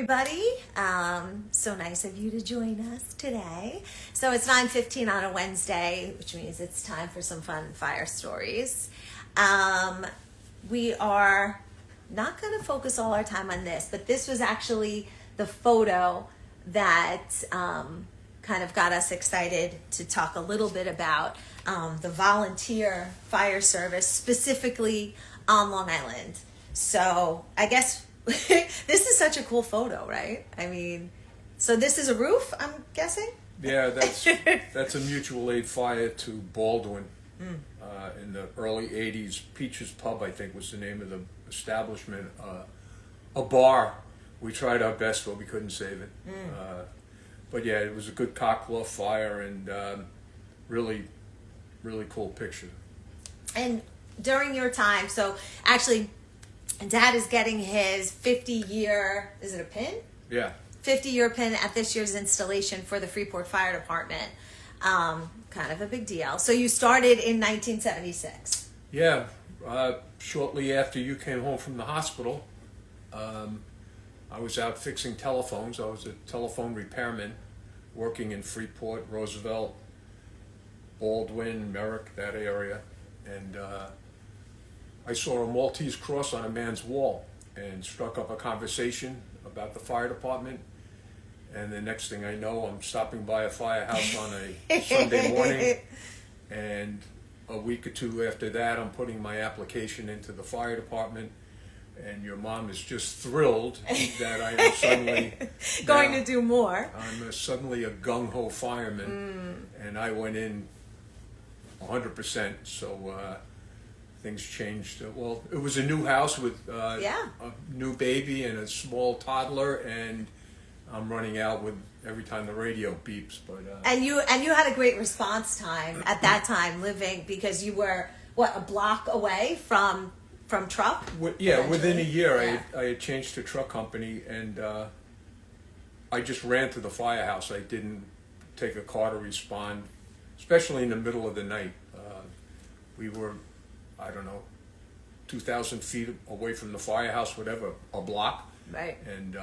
everybody. So nice of you to join us today. So it's 9:15 on a Wednesday, which means it's time for some fun fire stories. We are not going to focus all our time on this, but this was actually the photo that kind of got us excited to talk a little bit about the volunteer fire service, specifically on Long Island. So I guess this is such a cool photo, right? I mean, so this is a roof, I'm guessing? Yeah, that's a mutual aid fire to Baldwin in the early 80s. Peach's Pub, I think, was the name of the establishment. A bar. We tried our best, but we couldn't save it. But yeah, it was a good cockcloth fire and really, really cool picture. And during your time, so actually, Dad is getting his 50-year, is it a pin? Yeah. 50-year pin at this year's installation for the Freeport Fire Department. Kind of a big deal. So you started in 1976. Yeah. Shortly after you came home from the hospital, I was out fixing telephones. I was a telephone repairman working in Freeport, Roosevelt, Baldwin, Merrick, that area. And I saw a Maltese cross on a man's wall and struck up a conversation about the fire department. And the next thing I know, I'm stopping by a firehouse on a Sunday morning. And a week or two after that, I'm putting my application into the fire department. And your mom is just thrilled that I am suddenly going to do more. I'm suddenly a gung-ho fireman. And I went in 100%. So things changed. Well, it was a new house with a new baby and a small toddler, and I'm running out with every time the radio beeps. But and you had a great response time at that time, living, because you were a block away from truck. Within a year, I had changed to truck company, and I just ran to the firehouse. I didn't take a car to respond, especially in the middle of the night. We were, I don't know, 2,000 feet away from the firehouse, whatever, a block. Right. And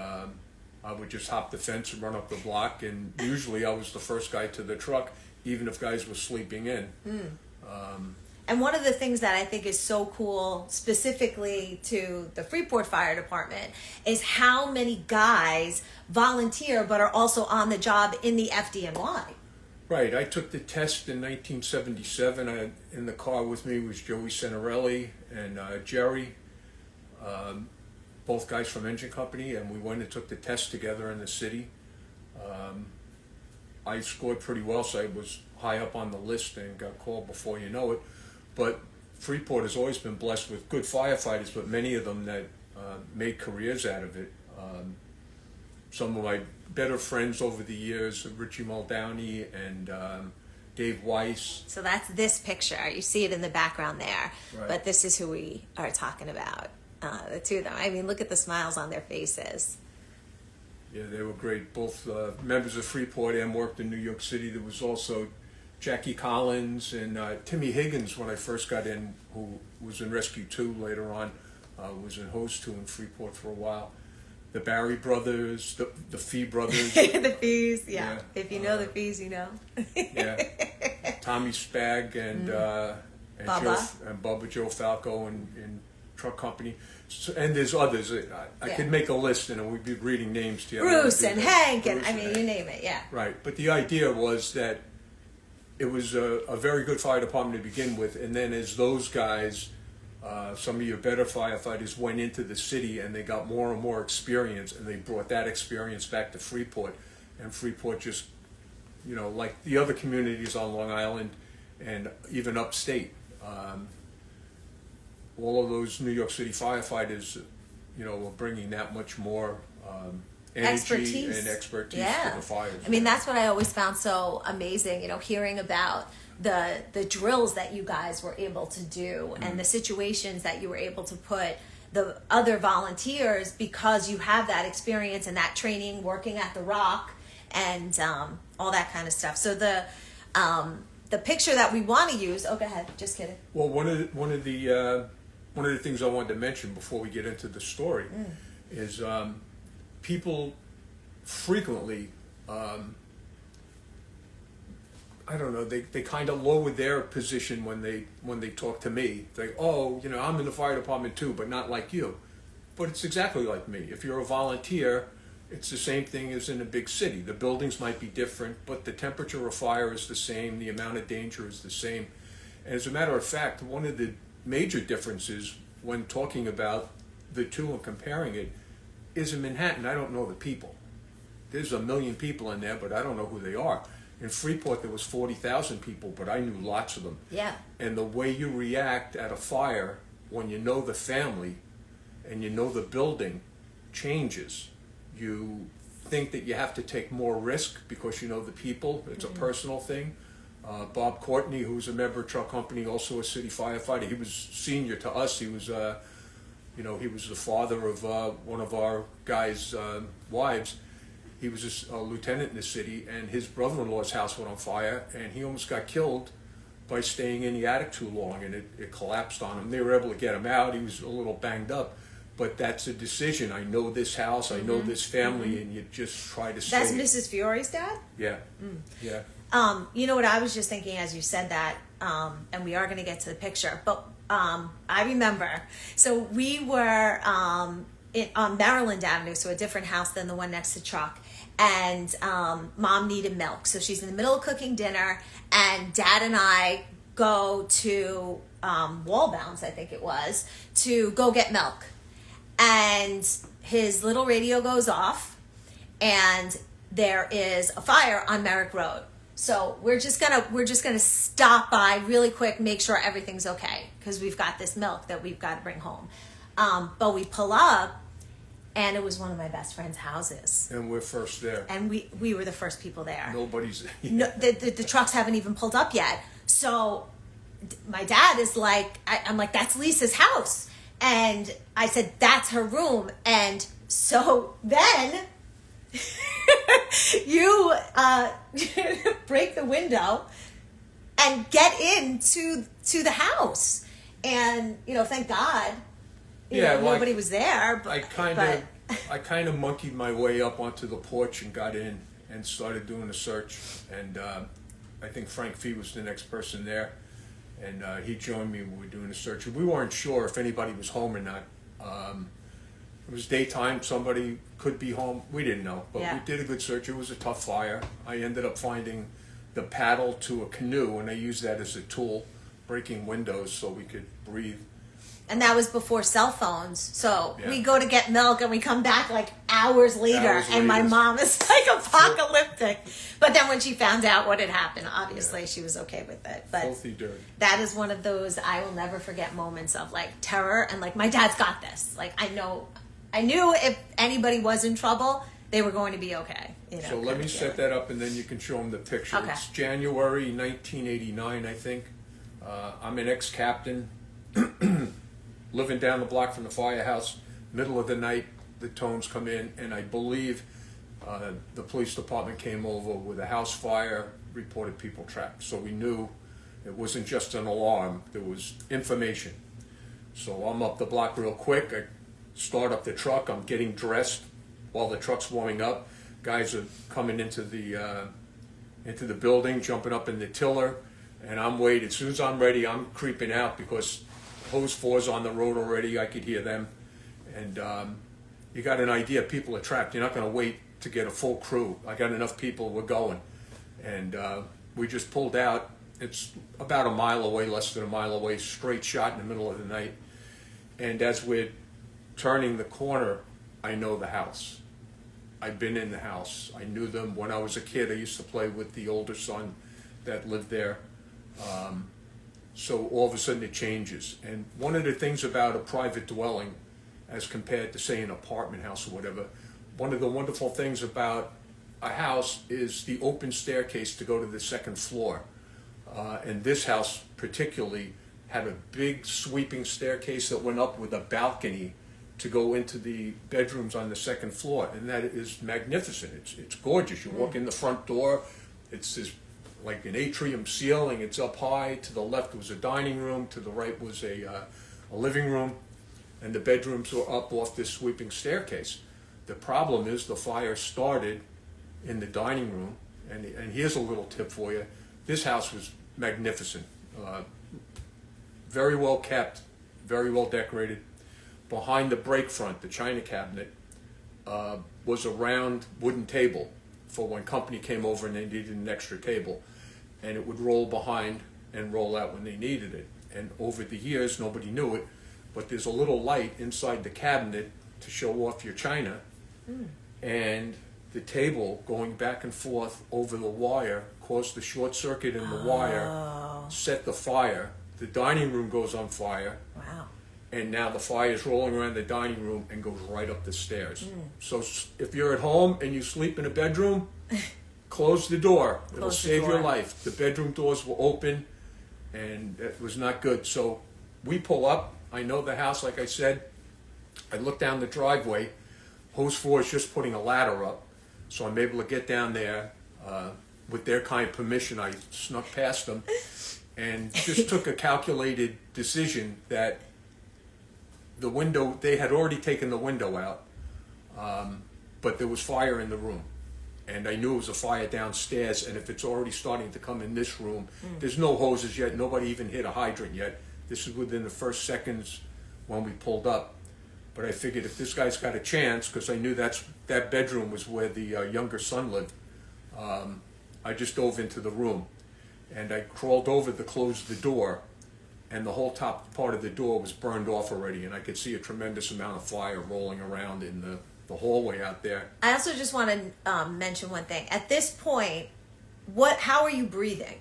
I would just hop the fence and run up the block, and usually I was the first guy to the truck, even if guys were sleeping in. And one of the things that I think is so cool, specifically to the Freeport Fire Department, is how many guys volunteer but are also on the job in the FDNY. Right. I took the test in 1977. In the car with me was Joey Cinerelli and Jerry, both guys from Engine Company, and we went and took the test together in the city. I scored pretty well, so I was high up on the list and got called before you know it. But Freeport has always been blessed with good firefighters, but many of them that made careers out of it. Some of my better friends over the years, Richie Muldowney and Dave Weiss. So that's this picture. You see it in the background there. Right. But this is who we are talking about, the two of them. I mean, look at the smiles on their faces. Yeah, they were great. Both members of Freeport and worked in New York City. There was also Jackie Collins and Timmy Higgins when I first got in, who was in Rescue 2 later on, was in Hose 2 in Freeport for a while. The Barry brothers, the Fee brothers. The Fees, yeah. If you know the Fees, you know. Yeah. Tommy Spag and Bubba Joe Falco in Truck Company. So, and there's others. I could make a list and we'd be reading names to you. Bruce and Hank, and I mean, you name it, yeah. Right. But the idea was that it was a very good fire department to begin with, and then as those guys, some of your better firefighters went into the city and they got more and more experience, and they brought that experience back to Freeport, and Freeport just, like the other communities on Long Island and even upstate, all of those New York City firefighters, were bringing that much more energy and expertise to the fires. I mean, that's what I always found so amazing, hearing about the drills that you guys were able to do and the situations that you were able to put the other volunteers, because you have that experience and that training working at the Rock and all that kind of stuff. So the picture that we want to use, go ahead, just kidding. Well, one of the things I wanted to mention before we get into the story is people frequently, I don't know, they kind of lower their position when they talk to me. They, oh, you know, I'm in the fire department too, but not like you. But it's exactly like me. If you're a volunteer, it's the same thing as in a big city. The buildings might be different, but the temperature of fire is the same, the amount of danger is the same. And as a matter of fact, one of the major differences when talking about the two and comparing it is in Manhattan, I don't know the people. There's 1 million people in there, but I don't know who they are. In Freeport, there was 40,000 people, but I knew lots of them. Yeah. And the way you react at a fire when you know the family and you know the building changes. You think that you have to take more risk because you know the people. It's a personal thing. Bob Courtney, who's a member of Truck Company, also a city firefighter, he was senior to us. He was, he was the father of one of our guys' wives. He was a lieutenant in the city, and his brother-in-law's house went on fire, and he almost got killed by staying in the attic too long, and it collapsed on him. They were able to get him out. He was a little banged up, but that's a decision. I know this house, I know this family, and you just try to stay. That's Mrs. Fiore's dad? Yeah, yeah. You know what I was just thinking as you said that, and we are going to get to the picture, but I remember, so we were on Maryland Avenue, so a different house than the one next to Truck, and Mom needed milk, so she's in the middle of cooking dinner, and Dad and I go to Wallbounds, I think it was, to go get milk, and his little radio goes off, and there is a fire on Merrick Road. So we're just gonna stop by really quick, make sure everything's okay, because we've got this milk that we've got to bring home. But we pull up, and it was one of my best friend's houses. And we're first there. And we were the first people there. Nobody's. No, the trucks haven't even pulled up yet. So my dad is like, I'm like, that's Lisa's house. And I said, that's her room. And so then you break the window and get into the house. And, thank God. Nobody was there. But, I kind of monkeyed my way up onto the porch and got in and started doing a search. And I think Frank Fee was the next person there, and he joined me when we were doing the search. We weren't sure if anybody was home or not. It was daytime. Somebody could be home. We didn't know, but we did a good search. It was a tough fire. I ended up finding the paddle to a canoe, and I used that as a tool, breaking windows so we could breathe. And that was before cell phones. So we go to get milk and we come back like hours later. And my mom is like apocalyptic. But then when she found out what had happened, obviously she was okay with it. But filthy dirt. That is one of those I will never forget moments of like terror. And like, my dad's got this. Like, I knew if anybody was in trouble, they were going to be okay. So let me set that up and then you can show them the picture. Okay. It's January 1989, I think. I'm an ex-captain. Living down the block from the firehouse, middle of the night, the tones come in, and I believe the police department came over with a house fire, reported people trapped. So we knew it wasn't just an alarm, there was information. So I'm up the block real quick, I start up the truck, I'm getting dressed while the truck's warming up. Guys are coming into the building, jumping up in the tiller, and I'm waiting. As soon as I'm ready, I'm creeping out because hose 4's on the road already. I could hear them, and you got an idea. People are trapped. You're not going to wait to get a full crew. I got enough people. We're going, and we just pulled out. It's about a mile away, less than a mile away. Straight shot in the middle of the night. And as we're turning the corner, I know the house. I've been in the house. I knew them when I was a kid. I used to play with the older son that lived there. So all of a sudden it changes. And one of the things about a private dwelling as compared to, say, an apartment house or whatever, one of the wonderful things about a house is the open staircase to go to the second floor. And this house particularly had a big sweeping staircase that went up with a balcony to go into the bedrooms on the second floor. And that is magnificent. It's gorgeous. You walk in the front door, it's this like an atrium ceiling. It's up high. To the left was a dining room. To the right was a living room, and the bedrooms were up off this sweeping staircase. The problem is the fire started in the dining room, and here's a little tip for you. This house was magnificent, very well kept, very well decorated. Behind the break front, the china cabinet, was a round wooden table for when company came over and they needed an extra table, and it would roll behind and roll out when they needed it. And over the years, nobody knew it, but there's a little light inside the cabinet to show off your china, and the table going back and forth over the wire caused the short circuit in the wire, set the fire. The dining room goes on fire. Wow. And now the fire is rolling around the dining room and goes right up the stairs. So if you're at home and you sleep in a bedroom, close the door. It'll save your life. The bedroom doors were open, and it was not good. So we pull up. I know the house, like I said. I look down the driveway. Hose 4 is just putting a ladder up, so I'm able to get down there. With their kind permission, I snuck past them and just took a calculated decision that the window, they had already taken the window out, but there was fire in the room. And I knew it was a fire downstairs, and if it's already starting to come in this room, there's no hoses yet, nobody even hit a hydrant yet. This is within the first seconds when we pulled up. But I figured if this guy's got a chance, because I knew that bedroom was where the younger son lived, I just dove into the room. And I crawled over to close the door, and the whole top part of the door was burned off already, and I could see a tremendous amount of fire rolling around in the hallway out there. I also just want to mention one thing. At this point, how are you breathing?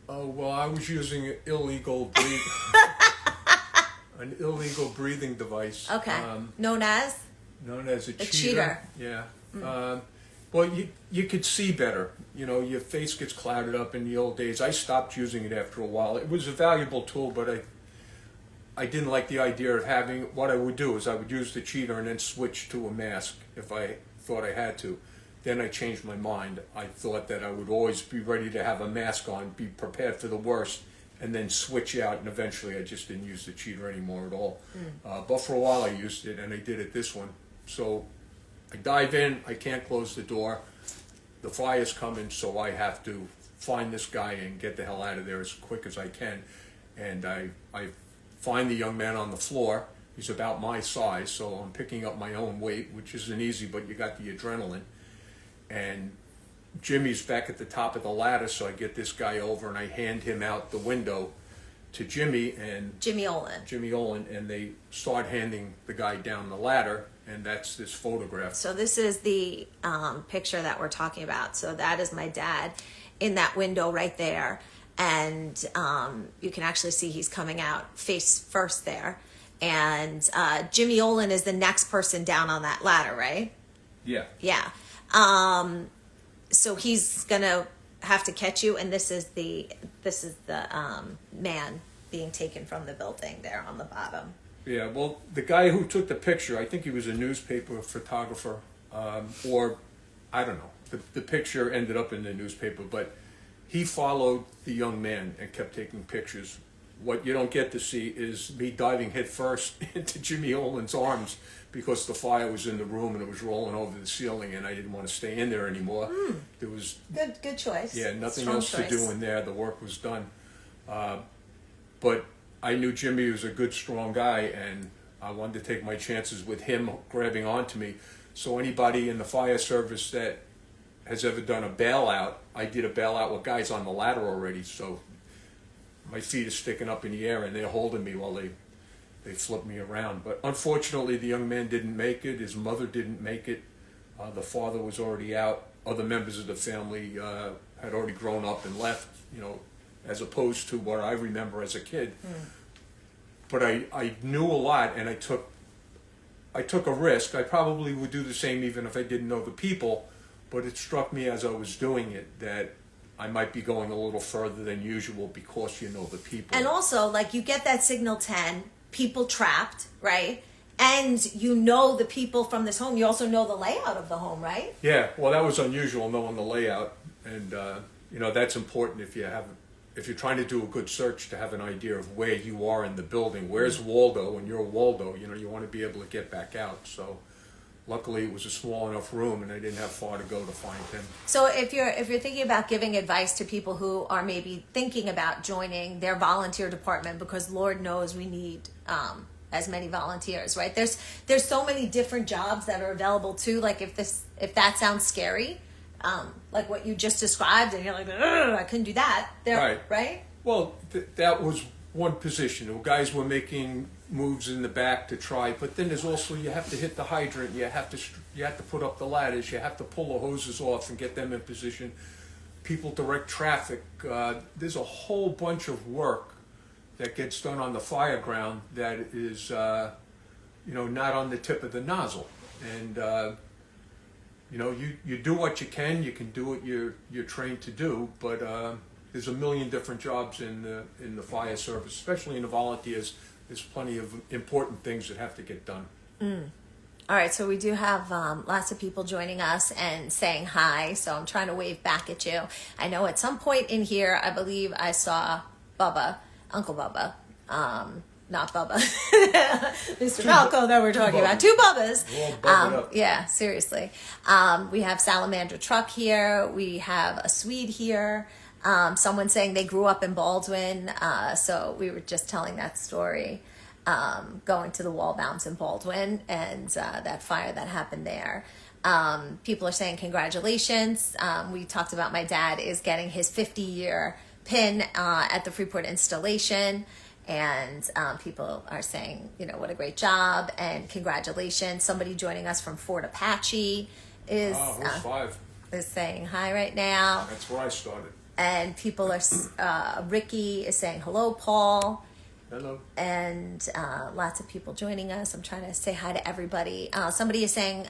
Oh, well, I was using an illegal breathing device. Okay. Known as a cheater. Cheater. Yeah. Well, you could see better. You know, your face gets clouded up in the old days. I stopped using it after a while. It was a valuable tool, but I didn't like the idea of having. What I would do is I would use the cheater and then switch to a mask if I thought I had to. Then I changed my mind. I thought that I would always be ready to have a mask on, be prepared for the worst, and then switch out, and eventually I just didn't use the cheater anymore at all. But for a while I used it, and I did it this one. So I dive in, I can't close the door, the fire's coming, so I have to find this guy and get the hell out of there as quick as I can. And I find the young man on the floor. He's about my size, so I'm picking up my own weight, which isn't easy, but you got the adrenaline. And Jimmy's back at the top of the ladder, so I get this guy over and I hand him out the window to Jimmy Olin, and they start handing the guy down the ladder, and that's this photograph. So this is the picture that we're talking about. So that is my dad in that window right there, and you can actually see he's coming out face first there. And Jimmy Olin is the next person down on that ladder, right? Yeah. Yeah. So he's gonna have to catch you, and this is the man being taken from the building there on the bottom. Yeah, well, the guy who took the picture, I think he was a newspaper photographer, or I don't know. The picture ended up in the newspaper, but he followed the young man and kept taking pictures. What you don't get to see is me diving headfirst into Jimmy Olin's arms because the fire was in the room and it was rolling over the ceiling, and I didn't want to stay in there anymore. There was good choice. Yeah, nothing Strong else choice. to do in there. The work was done. But I knew Jimmy was a good, strong guy, and I wanted to take my chances with him grabbing onto me. So anybody in the fire service that has ever done a bailout, I did a bailout with guys on the ladder already, so my feet are sticking up in the air and they're holding me while they flip me around. But unfortunately, the young man didn't make it. His mother didn't make it. The father was already out. Other members of the family had already grown up and left, you know, as opposed to what I remember as a kid. But I knew a lot, and I took a risk. I probably would do the same even if I didn't know the people, but it struck me as I was doing it that I might be going a little further than usual because you know the people. And also, like, you get that signal 10, people trapped, right? And you know the people from this home. You also know the layout of the home, right? Yeah, well, that was unusual, knowing the layout. And, you know, that's important if you're trying to do a good search, to have an idea of where you are in the building. Where's Waldo? When you're Waldo, you know, you want to be able to get back out. So luckily it was a small enough room and I didn't have far to go to find him. So if you're thinking about giving advice to people who are maybe thinking about joining their volunteer department, because Lord knows we need as many volunteers, right? There's so many different jobs that are available too. Like if that sounds scary, like what you just described, and you're like, I couldn't do that. Right? Well, that was one position. Guys were making moves in the back to try, but then there's also, you have to hit the hydrant, you have to put up the ladders, you have to pull the hoses off and get them in position. People direct traffic. There's a whole bunch of work that gets done on the fire ground that is, not on the tip of the nozzle. And you do what you can do what you're trained to do, but there's a million different jobs in the fire service, especially in the volunteers. There's plenty of important things that have to get done. All right, so we do have lots of people joining us and saying hi, so I'm trying to wave back at you. I know at some point in here, I believe I saw Bubba, Uncle Bubba, not Bubba, Mr. Falco that we're talking about. Two Bubbas. Yeah, seriously. We have Salamander Truck here. We have a Swede here. Someone saying they grew up in Baldwin, so we were just telling that story, going to the wall bounce in Baldwin and that fire that happened there. People are saying congratulations. We talked about my dad is getting his 50-year pin at the Freeport installation, and people are saying, what a great job and congratulations. Somebody joining us from Fort Apache is saying hi right now. That's where I started. And people are, Ricky is saying, hello, Paul. Hello. And lots of people joining us. I'm trying to say hi to everybody. Somebody is saying,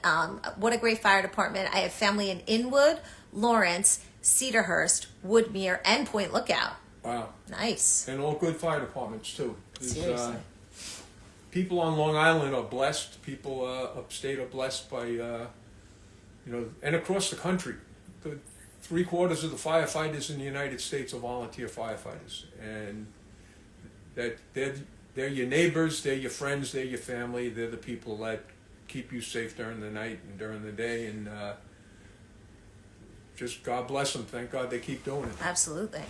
what a great fire department. I have family in Inwood, Lawrence, Cedarhurst, Woodmere, and Point Lookout. Wow. Nice. And all good fire departments, too. Seriously. People on Long Island are blessed. People upstate are blessed by, and across the country. 3/4 of the firefighters in the United States are volunteer firefighters, and that they're your neighbors, they're your friends, they're your family, they're the people that keep you safe during the night and during the day, and just God bless them. Thank God they keep doing it. Absolutely.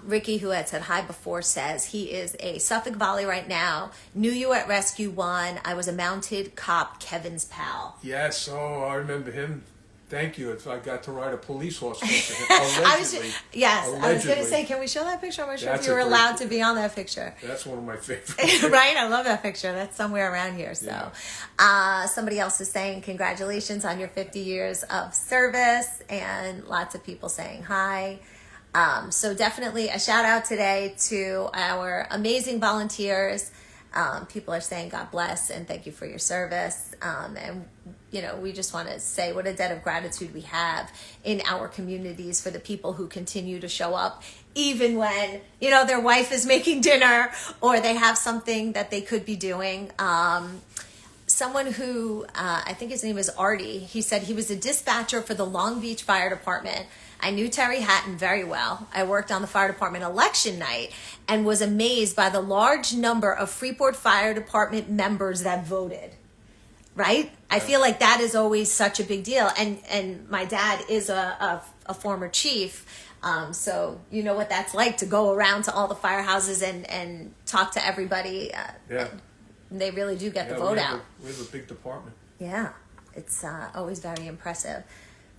Ricky, who had said hi before, says he is a Suffolk Volley right now. Knew you at Rescue 1. I was a mounted cop, Kevin's pal. Yes, I remember him. Thank you. I got to ride a police horse with him. Allegedly. I was going to say, can we show that picture? I'm not sure if you were allowed to be on that picture. That's one of my favorites. Right? I love that picture. That's somewhere around here. So, yeah. Somebody else is saying congratulations on your 50 years of service, and lots of people saying hi. So definitely a shout out today to our amazing volunteers. People are saying God bless and thank you for your service. And we just want to say what a debt of gratitude we have in our communities for the people who continue to show up, even when, their wife is making dinner or they have something that they could be doing. Someone who, I think his name is Artie, he said he was a dispatcher for the Long Beach Fire Department. I knew Terry Hatton very well. I worked on the fire department election night and was amazed by the large number of Freeport Fire Department members that voted. Right? I feel like that is always such a big deal. And my dad is a former chief. So you know what that's like to go around to all the firehouses and talk to everybody. They really do get the vote out. We have a big department. Yeah. It's always very impressive.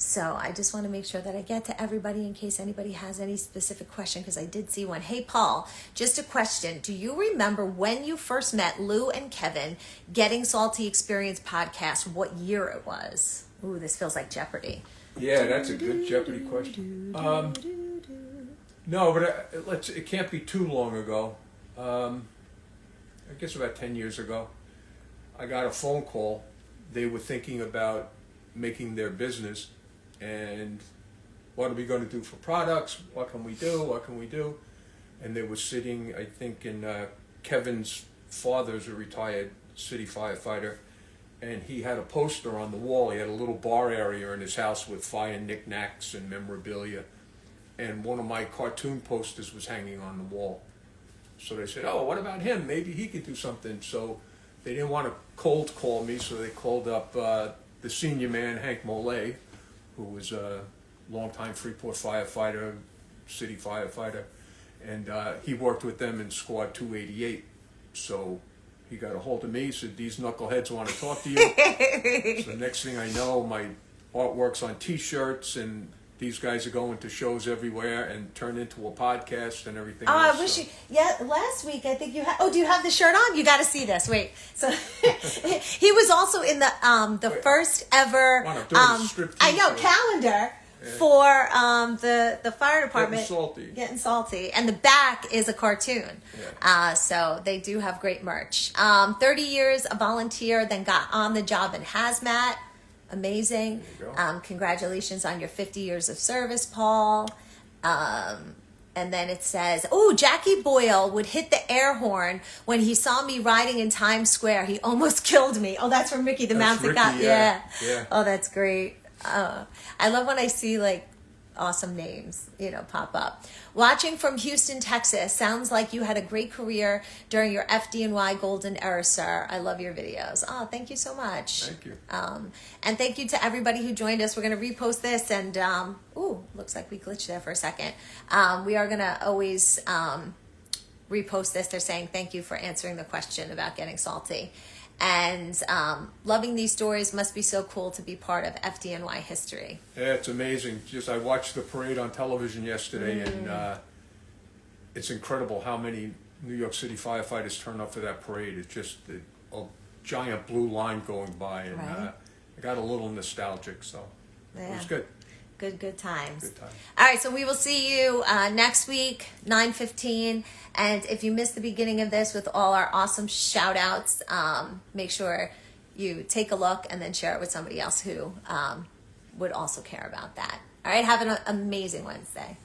So I just want to make sure that I get to everybody in case anybody has any specific question, because I did see one. Hey, Paul, just a question. Do you remember when you first met Lou and Kevin Getting Salty Experience podcast, what year it was? Ooh, this feels like Jeopardy. Yeah, that's a good Jeopardy question. No, but it can't be too long ago. I guess about 10 years ago. I got a phone call. They were thinking about making their business. And what are we going to do for products? What can we do? And they were sitting, I think, in Kevin's father's a retired city firefighter, and he had a poster on the wall. He had a little bar area in his house with fire knickknacks and memorabilia, and one of my cartoon posters was hanging on the wall. So they said, oh, what about him? Maybe he could do something. So they didn't want to cold call me, so they called up the senior man, Hank Mollet, who was a longtime Freeport firefighter, city firefighter, and he worked with them in Squad 288. So he got a hold of me, said, these knuckleheads want to talk to you. So next thing I know, my artwork's on T-shirts, and these guys are going to shows everywhere and turned into a podcast and everything else. I wish you. Yeah, last week I think you had. Oh, do you have the shirt on? You got to see this. Wait. So he was also in the first ever. I know calendar for the fire department. Getting salty, and the back is a cartoon. Yeah. So they do have great merch. 30 years a volunteer, then got on the job in hazmat. Amazing. Congratulations on your 50 years of service, Paul. And then it says, oh, Jackie Boyle would hit the air horn when he saw me riding in Times Square. He almost killed me. Oh, that's from Mickey the Mouse. Yeah. Oh, that's great. I love when I see like awesome names, pop up. Watching from Houston, Texas. Sounds like you had a great career during your FDNY golden era, sir. I love your videos. Oh, thank you so much. Thank you. And thank you to everybody who joined us. We're going to repost this, and looks like we glitched there for a second. We are going to always repost this. They're saying thank you for answering the question about getting salty. And loving these stories. Must be so cool to be part of FDNY history. Yeah, it's amazing. I watched the parade on television yesterday, and it's incredible how many New York City firefighters turn up for that parade. It's just a giant blue line going by, and I got a little nostalgic, so it was good. Good times. Good times. All right, so we will see you next week, 9:15. And if you missed the beginning of this with all our awesome shout outs, make sure you take a look and then share it with somebody else who would also care about that. All right, have an amazing Wednesday.